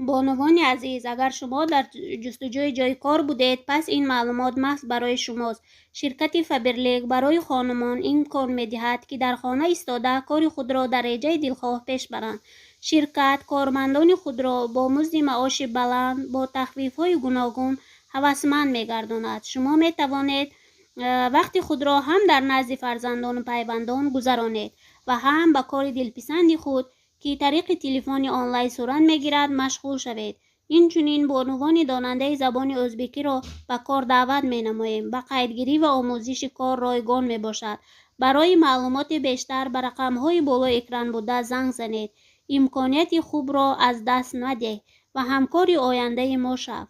بانوان عزیز، اگر شما در جستجوی جای کار بودید پس این معلومات محض برای شماست. شرکت فبرلیک برای خانمان این امکان می‌دهد که در خانه ایستاده کار خود را در درجه دلخواه پیش برند. شرکت کارمندان خود را با مزد معاش بلند با تخفیف‌های گوناگون هوسمند می‌گرداند. شما می‌توانید وقت خود را هم در نزد فرزندان و پیوندان گذرانید و هم به کار دلپسند خود که طریق تلفن آنلاین صورت میگیرد مشغول شوید. اینچنین بانوان داننده زبان ازبکی را به کار دعوت می نماییم. به قیدگیری و آموزش کار رایگان می باشد. برای معلومات بیشتر به رقم‌های بالای اکران بوده زنگ زنید. امکانیت خوب را از دست ندهید و همکار آینده ما شوید.